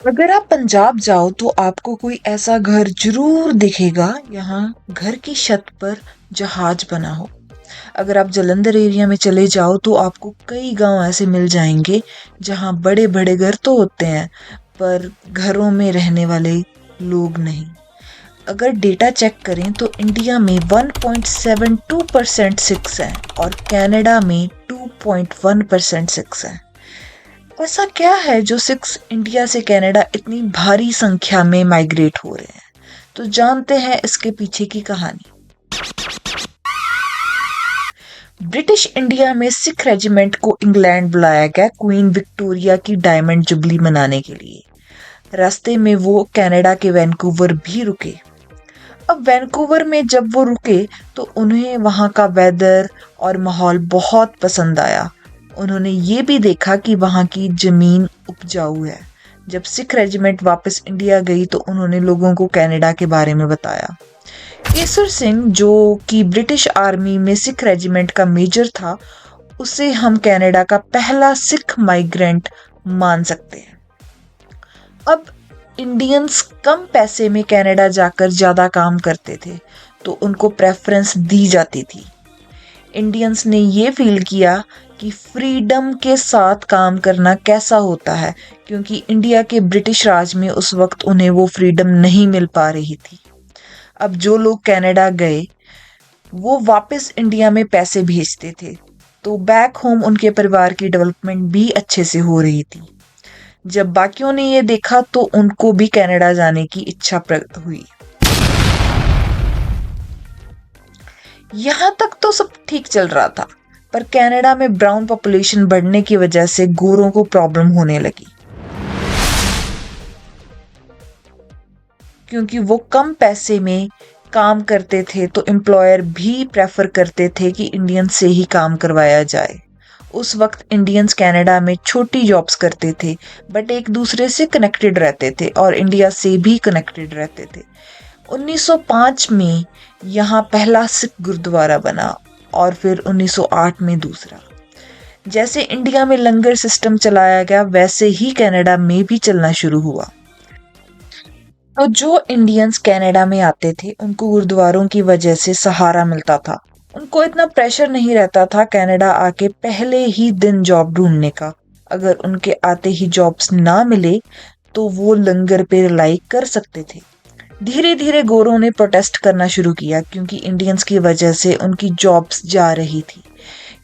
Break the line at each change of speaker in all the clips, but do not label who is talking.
अगर आप पंजाब जाओ तो आपको कोई ऐसा घर जरूर दिखेगा यहाँ घर की छत पर जहाज बना हो। अगर आप जलंधर एरिया में चले जाओ तो आपको कई गांव ऐसे मिल जाएंगे जहाँ बड़े बड़े घर तो होते हैं पर घरों में रहने वाले लोग नहीं। अगर डेटा चेक करें तो इंडिया में 1.72% सिक्स है और कनाडा में 2.1% सिक्स है। ऐसा क्या है जो सिक्स इंडिया से कनाडा इतनी भारी संख्या में माइग्रेट हो रहे हैं? तो जानते हैं इसके पीछे की कहानी। ब्रिटिश इंडिया में सिख रेजिमेंट को इंग्लैंड बुलाया गया क्वीन विक्टोरिया की डायमंड जुबली मनाने के लिए। रास्ते में वो कनाडा के वैंकूवर भी रुके। अब वैंकूवर में जब वो रुके तो उन्हें वहाँ का वेदर और माहौल बहुत पसंद आया। उन्होंने ये भी देखा कि वहाँ की जमीन उपजाऊ है। जब सिख रेजिमेंट वापस इंडिया गई तो उन्होंने लोगों को कनाडा के बारे में बताया। केसर सिंह जो कि ब्रिटिश आर्मी में सिख रेजिमेंट का मेजर था, उसे हम कनाडा का पहला सिख माइग्रेंट मान सकते हैं। अब इंडियंस कम पैसे में कनाडा जाकर ज्यादा काम करते थे तो उनको प्रेफरेंस दी जाती थी। इंडियंस ने ये फील किया कि फ्रीडम के साथ काम करना कैसा होता है, क्योंकि इंडिया के ब्रिटिश राज में उस वक्त उन्हें वो फ्रीडम नहीं मिल पा रही थी। अब जो लोग कनाडा गए वो वापस इंडिया में पैसे भेजते थे तो बैक होम उनके परिवार की डेवलपमेंट भी अच्छे से हो रही थी। जब बाकियों ने ये देखा तो उनको भी कनाडा जाने की इच्छा प्रकट हुई। यहाँ तक तो सब ठीक चल रहा था, पर कनाडा में ब्राउन पॉपुलेशन बढ़ने की वजह से गोरों को प्रॉब्लम होने लगी, क्योंकि वो कम पैसे में काम करते थे तो एम्प्लॉयर भी प्रेफर करते थे कि इंडियन से ही काम करवाया जाए। उस वक्त इंडियंस कनाडा में छोटी जॉब्स करते थे बट एक दूसरे से कनेक्टेड रहते थे और इंडिया से भी कनेक्टेड रहते थे। 1905 में यहाँ पहला सिख गुरुद्वारा बना और फिर 1908 में दूसरा। जैसे इंडिया में लंगर सिस्टम चलाया गया वैसे ही कनाडा में भी चलना शुरू हुआ। तो जो इंडियंस कनाडा में आते थे उनको गुरुद्वारों की वजह से सहारा मिलता था। उनको इतना प्रेशर नहीं रहता था कनाडा आके पहले ही दिन जॉब ढूंढने का। अगर उनके आते ही जॉब्स ना मिले तो वो लंगर पे रिलाई कर सकते थे। धीरे धीरे गोरों ने प्रोटेस्ट करना शुरू किया क्योंकि इंडियंस की वजह से उनकी जॉब्स जा रही थी।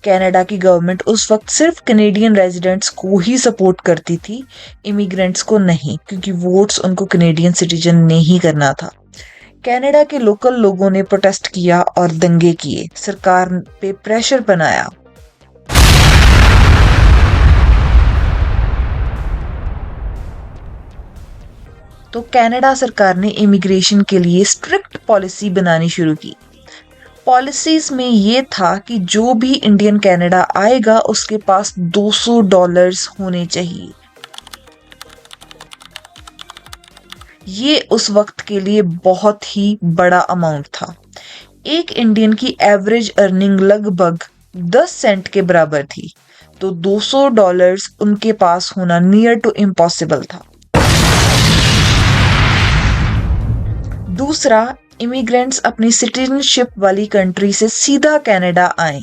कनाडा की गवर्नमेंट उस वक्त सिर्फ कनेडियन रेजिडेंट्स को ही सपोर्ट करती थी, इमिग्रेंट्स को नहीं, क्योंकि वोट्स उनको कनेडियन सिटीजन ने ही करना था। कनाडा के लोकल लोगों ने प्रोटेस्ट किया और दंगे किए, सरकार पे प्रेशर बनाया। तो कनाडा सरकार ने इमिग्रेशन के लिए स्ट्रिक्ट पॉलिसी बनानी शुरू की। पॉलिसीज में ये था कि जो भी इंडियन कनाडा आएगा उसके पास $200 होने चाहिए। ये उस वक्त के लिए बहुत ही बड़ा अमाउंट था। एक इंडियन की एवरेज अर्निंग लगभग 10 सेंट के बराबर थी, तो $200 उनके पास होना नियर टू इम्पॉसिबल था। दूसरा, इमिग्रेंट्स अपनी सिटीजनशिप वाली कंट्री से सीधा कनाडा आए,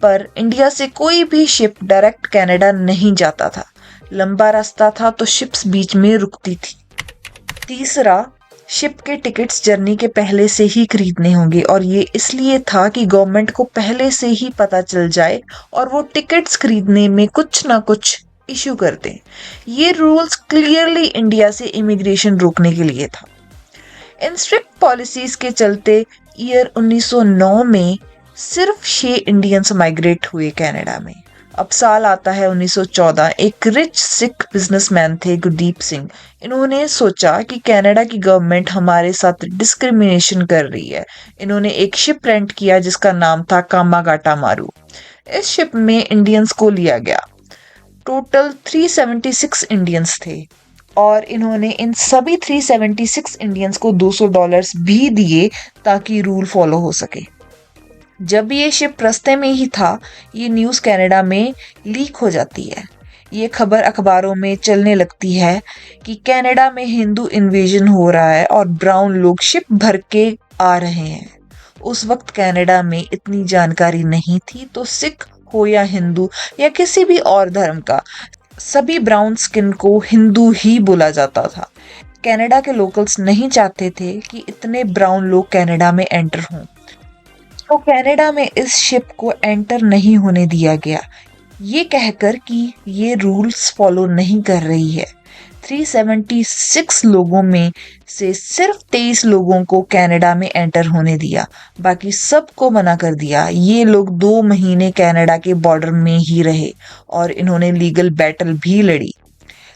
पर इंडिया से कोई भी शिप डायरेक्ट कनाडा नहीं जाता था। लंबा रास्ता था तो शिप्स बीच में रुकती थी। तीसरा, शिप के टिकट्स जर्नी के पहले से ही खरीदने होंगे और ये इसलिए था कि गवर्नमेंट को पहले से ही पता चल जाए और वो टिकट्स खरीदने में कुछ ना कुछ इशू कर दें। ये रूल्स क्लियरली इंडिया से इमिग्रेशन रोकने के लिए था। इन स्ट्रिक्ट पॉलिसीज के चलते ईयर 1909 में सिर्फ 6 इंडियंस माइग्रेट हुए कनाडा में। अब साल आता है 1914। एक रिच सिख बिजनेसमैन थे गुरदीप सिंह। इन्होंने सोचा कि कनाडा की गवर्नमेंट हमारे साथ डिस्क्रिमिनेशन कर रही है। इन्होंने एक शिप रेंट किया जिसका नाम था कामागाटा मारू। इस शिप में इंडियंस को लिया गया। टोटल 376 इंडियंस थे और इन्होंने इन सभी 376 इंडियंस को $200 भी दिए ताकि रूल फॉलो हो सके। जब ये शिप रास्ते में ही था, ये न्यूज़ कनाडा में लीक हो जाती है। ये खबर अखबारों में चलने लगती है कि कनाडा में हिंदू इन्वेजन हो रहा है और ब्राउन लोग शिप भर के आ रहे हैं। उस वक्त कनाडा में इतनी जानकारी नहीं थी, तो सिख हो या हिंदू या किसी भी और धर्म का, सभी ब्राउन स्किन को हिंदू ही बोला जाता था। कनाडा के लोकल्स नहीं चाहते थे कि इतने ब्राउन लोग कनाडा में एंटर हों, तो कनाडा में इस शिप को एंटर नहीं होने दिया गया, ये कहकर कि ये रूल्स फॉलो नहीं कर रही है। 376 लोगों में से सिर्फ 23 लोगों को कनाडा में एंटर होने दिया, बाकी सबको मना कर दिया। ये लोग 2 महीने कनाडा के बॉर्डर में ही रहे और इन्होंने लीगल बैटल भी लड़ी,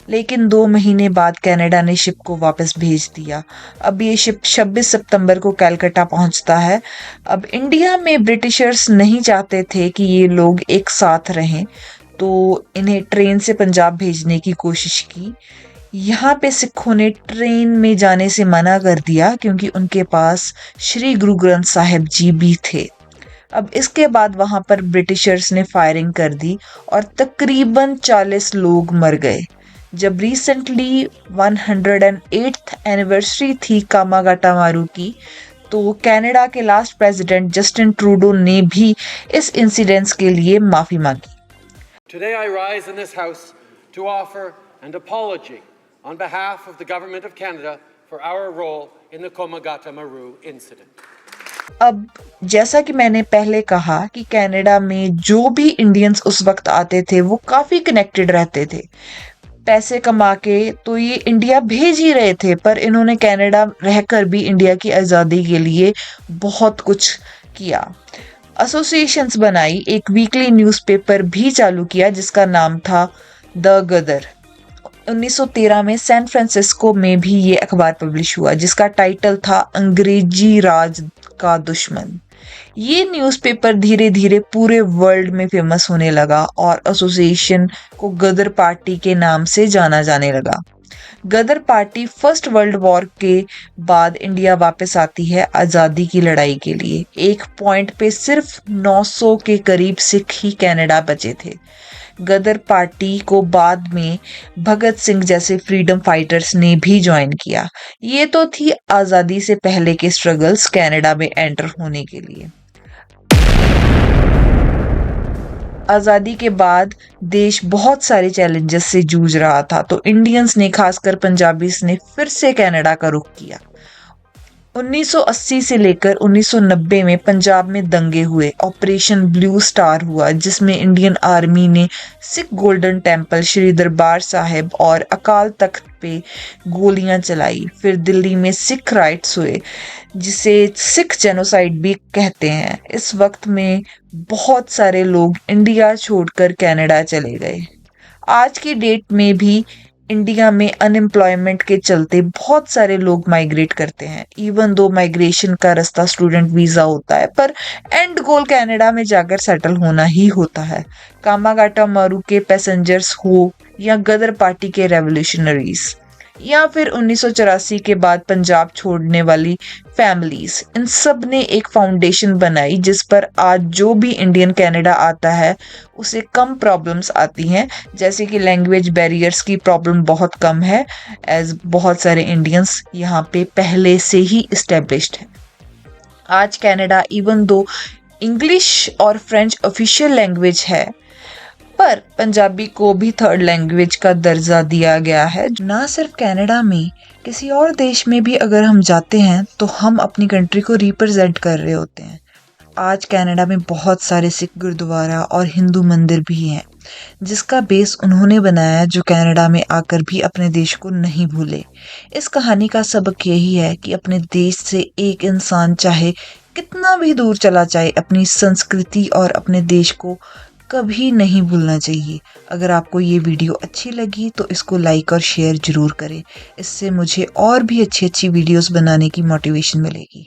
लेकिन 2 महीने बाद कनाडा ने शिप को वापस भेज दिया। अब ये शिप 26 सितंबर को कलकत्ता पहुंचता है। अब इंडिया में ब्रिटिशर्स नहीं चाहते थे कि ये लोग एक साथ रहें, तो इन्हें ट्रेन से पंजाब भेजने की कोशिश की। यहाँ पे सिखों ने ट्रेन में जाने से मना कर दिया क्योंकि उनके पास श्री गुरु ग्रंथ साहिब जी भी थे। अब इसके बाद वहां पर ब्रिटिशर्स ने फायरिंग कर दी और तकरीबन 40 लोग मर गए। जब रिसेंटली 108th एनिवर्सरी थी कामागाटा मारू की, तो कनाडा के लास्ट प्रेसिडेंट जस्टिन ट्रूडो ने भी इस इंसिडेंट्स के लिए माफी मांगी।
Today I rise in this House to offer an apology on behalf of the Government of Canada for our role in the Komagata Maru incident.
अब जैसा कि मैंने पहले कहा कि कनाडा में जो भी इंडियंस उस वक्त आते थे वो काफ़ी कनेक्टेड रहते थे, पैसे कमा के तो ये इंडिया भेज ही रहे थे, पर इन्होंने कनाडा रहकर भी इंडिया की आज़ादी के लिए बहुत कुछ किया। एसोसिएशंस बनाई, एक वीकली न्यूज़पेपर भी चालू किया जिसका नाम था द गदर। 1913 में सैन फ्रांसिस्को में भी ये अखबार पब्लिश हुआ जिसका टाइटल था अंग्रेजी राज का दुश्मन। ये न्यूज़पेपर धीरे धीरे पूरे वर्ल्ड में फेमस होने लगा और एसोसिएशन को गदर पार्टी के नाम से जाना जाने लगा। गदर पार्टी फर्स्ट वर्ल्ड वॉर के बाद इंडिया वापस आती है आज़ादी की लड़ाई के लिए। एक पॉइंट पे सिर्फ 900 के करीब सिख ही कनाडा बचे थे। गदर पार्टी को बाद में भगत सिंह जैसे फ्रीडम फाइटर्स ने भी ज्वाइन किया। ये तो थी आज़ादी से पहले के स्ट्रगल्स कनाडा में एंटर होने के लिए। आज़ादी के बाद देश बहुत सारे चैलेंजेस से जूझ रहा था, तो इंडियंस ने, खासकर पंजाबीज ने, फिर से कनाडा का रुख किया। 1980 से लेकर 1990 में पंजाब में दंगे हुए, ऑपरेशन ब्लू स्टार हुआ जिसमें इंडियन आर्मी ने सिख गोल्डन टेम्पल, श्री दरबार साहिब और अकाल तख्त पे गोलियां चलाई। फिर दिल्ली में सिख राइट्स हुए जिसे सिख जेनोसाइड भी कहते हैं। इस वक्त में बहुत सारे लोग इंडिया छोड़कर कनाडा चले गए। आज की डेट में भी इंडिया में अनएम्प्लॉयमेंट के चलते बहुत सारे लोग माइग्रेट करते हैं। इवन दो माइग्रेशन का रास्ता स्टूडेंट वीजा होता है, पर एंड गोल कनाडा में जाकर सेटल होना ही होता है। कामागाटा मारू के पैसेंजर्स हो या गदर पार्टी के रेवोल्यूशनरीज या फिर 1984 के बाद पंजाब छोड़ने वाली फैमिलीज, इन सब ने एक फाउंडेशन बनाई जिस पर आज जो भी इंडियन कनाडा आता है उसे कम प्रॉब्लम्स आती हैं, जैसे कि लैंग्वेज बैरियर्स की प्रॉब्लम बहुत कम है, एज बहुत सारे इंडियंस यहाँ पे पहले से ही इस्टेब्लिश्ड हैं। आज कनाडा इवन दो इंग्लिश और फ्रेंच ऑफिशियल लैंग्वेज है, पर पंजाबी को भी थर्ड लैंग्वेज का दर्जा दिया गया है। ना सिर्फ कनाडा में, किसी और देश में भी अगर हम जाते हैं तो हम अपनी कंट्री को रिप्रेजेंट कर रहे होते हैं। आज कनाडा में बहुत सारे सिख गुरुद्वारा और हिंदू मंदिर भी हैं जिसका बेस उन्होंने बनाया, जो कनाडा में आकर भी अपने देश को नहीं भूले। इस कहानी का सबक यही है कि अपने देश से एक इंसान चाहे कितना भी दूर चला जाए, अपनी संस्कृति और अपने देश को कभी नहीं भूलना चाहिए। अगर आपको ये वीडियो अच्छी लगी तो इसको लाइक और शेयर जरूर करें, इससे मुझे और भी अच्छी अच्छी वीडियोस बनाने की मोटिवेशन मिलेगी।